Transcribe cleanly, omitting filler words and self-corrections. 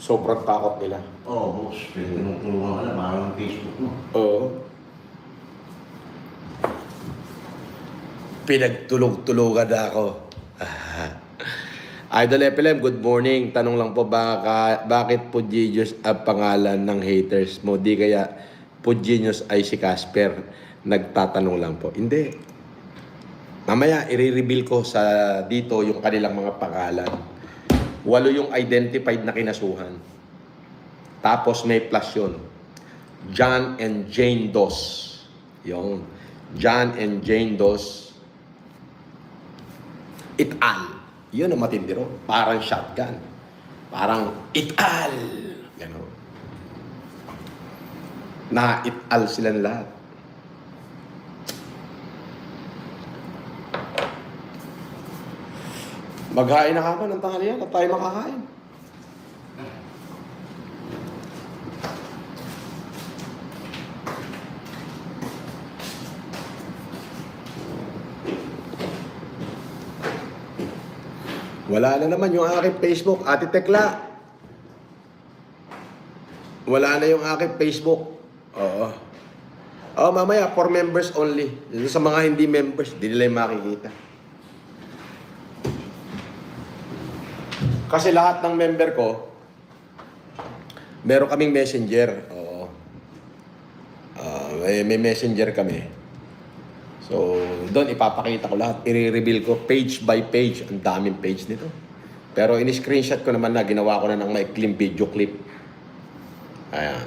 Sobrang takot nila. Oo, boss. Tinutulungan ka na, parang Facebook mo. Oo. Pinagtulog-tulugan na ako. Idol FLM, good morning. Tanong lang po, bakit Pudginius ang pangalan ng haters mo? Di kaya Pudginius ay si Casper? Nagtatanong lang po. Hindi. Mamaya, i-reveal ko sa dito yung kanilang mga pangalan. 8 yung identified na kinasuhan. Tapos may plus yun. John and Jane Dos. Yung John and Jane Dos et al. Yun ang matindi ro. Parang shotgun. Parang et al. Gano'n. Na et al silang lahat. Maghain na ka ng tanghalian at tayo makakain. Wala na naman yung aking Facebook, Ate Tekla. Wala na yung aking Facebook. Oo. Oh, mamaya, for members only. Sa mga hindi members, di nila yung makikita. Kasi lahat ng member ko, meron kaming messenger. Oo. May messenger kami. So, doon ipapakita ko lahat. I-reveal ko page by page. Ang daming page nito. Pero in-screenshot ko naman na, ginawa ko na ng maikling video clip. Ayan.